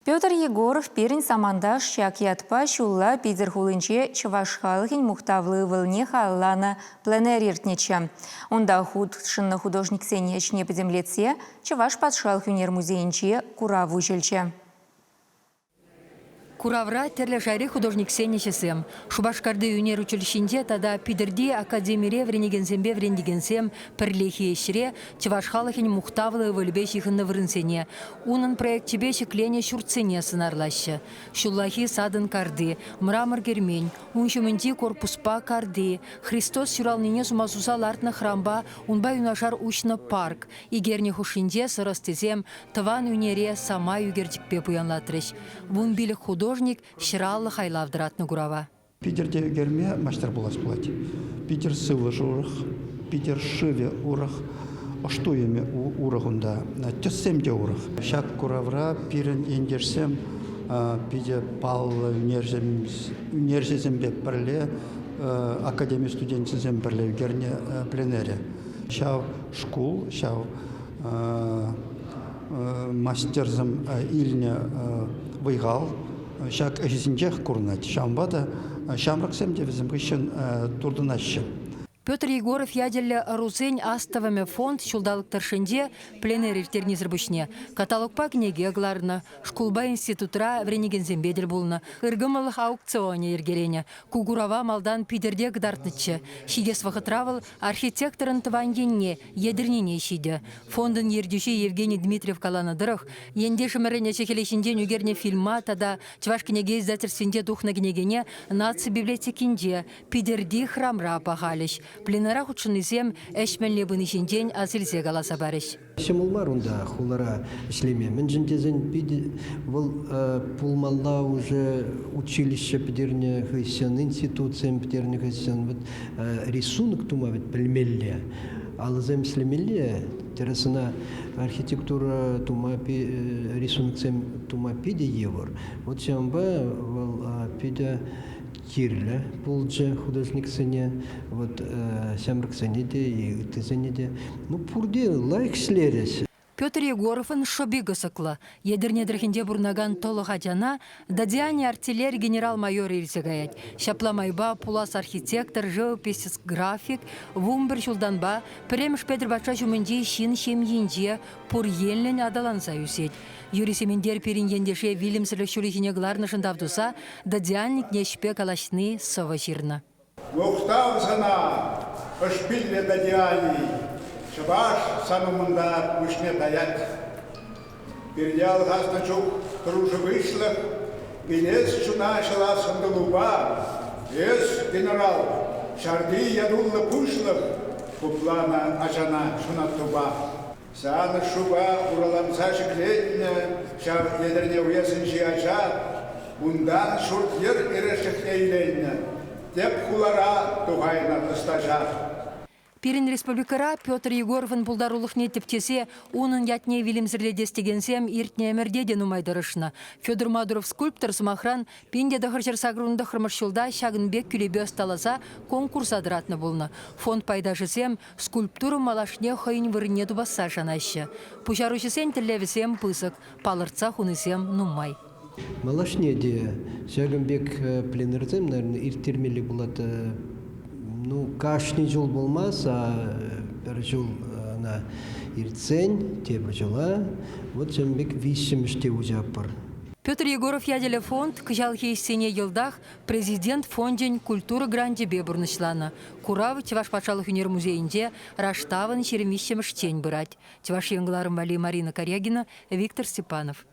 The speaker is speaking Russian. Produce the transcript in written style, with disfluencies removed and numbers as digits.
Петр Егоров пирин самандаш шак ятпа шулла Питер хулынче чавашхалхин мухтавлы вылне халлана пленер иртнече. Онда шинна художник Ксения Шнепедемлетсе чаваш патшалхюнер музейнче кураву жильче. Куравра терле жайры художник Ксения Чесем. Шубашкарды юнер училищенде тада пидерди академире вренегенсембе вренегенсем перлехи ешре чавашхалахин мухтавлы выльбещихынны врынсене. Унын проект чебеші клене шурцене сынарлашы. Шуллахи садын карды, мрамор гермень, уншумынди корпуспа карды, Христос сюралнине сумасуса лартны храмба, унба юнашар учны парк. Игерне хушинде сырастызем, тыван юнере сама югердикпе буянлатрыш. Вун билік художник шыралы хайлавдыратны гурава. Питерде герме мастер булас плати. Питер сывы журах, Питер шыве урах, оштуеме урахунда, тёссемде урах. Шак куравра пирен ендерсем, пиде пал университетем перле, академия студентизем перле герне пленере. Шав школ, шав мастерзем ильне выйгал. Шак эжизинчех курнать, шамбада, шамраксем девизем гыщен турдынаще. Петр Егоров яделі рузень астываме фонд шулдалық таршынде пленер иртернизір бүшне. Каталогпа кнеге агларына, шкулба институтра вренеген бедел болына, ыргымылық аукционе ергерене, кугурава малдан пидерде гдартнычы. Шигес вақытравыл архитекторын тывангенне, едірнене шиде. Фондын ердюші Евгений Дмитриев каланадырых, енде шымырене чекелешінде нүгерне фильма тада чвашкінеге издательственде духна кнегене наци библиотекинде пидерди храмра пағалыш. Пленера худшынызем әшмәлі бұнышынден азылзе қаласа барыш. Шымылмар онда хулара ішлеме. Мен жіндезен биді бұл пулмалла уже училище педерне хыйсен, институциям педерне хыйсен, рисунок тума білмелі. Алызем слемелі, терасына архитектура тума рисунок тума пиде евор. Вот сямба пиде Кирле, полджа художник сене, вот сямрак сенеде и ты сенеде. Ну пурде лайк слерес. Петр Егоровын шобига сықлы. Едірне дірхінде бұрнаган толы ғадяна, дадиане артиллер генерал-майор ирсегаят. Шапламайба пулас архитектор, живописец, график, вумбір жылданба, премш Петр Бача жүмінде шин шемйенде пұр елін адаланса үсет. Юрий Семендер перингендеше Вильямсілі шүлігіне ғыларны жындавдуса, дадианник нешпе калашны сова жирна. Мұқтав сана, ұшпілі дадиани, Шабаш самымында үшне таят. Передел гастачук тружи вышлых, Венес чуна шала сандалуба, Ес генерал, шарды ядулла пушлых, Куплана ажана шуна туба. Саны шуба ураламса шеклетне, Шав едерне уесынши ажа, Ундан шурт ер ирешек эйленне, Теп хулара тугайна тыстажа. Пирин республикара Петр Егоровын пулдарулықне тептесе, унын ятне вилимзірледестегенсем иртне әмірдеден умайдырышына. Федор Мадуров скульптор сымахран пенде дағыржыр сагрунда хырмыршылда шагынбек күлебе осталаса конкурс адыратны болны. Фонд пайдашысем скульптуру малашне хайын вырыне дубаса жанайшы. Пушарушысен тіллевісем пысық, палырца хунысем нумай. Малашне де шагынбек пленерзем, наверное, иртермели болады. Ну, кашни жол болмас, бір жол на ирцень, те бір жола, вот жембек вишіміште ұжаппыр. Петр Егоров яделі фонд кыжалхи сене елдах президент фонден культура гранде бебурнышланы. Куравы Чеваш патшалық өнер музейінде раштавын шеремишем штень бұрать. Чеваш еңгіларым Марина Корягина, Виктор Степанов.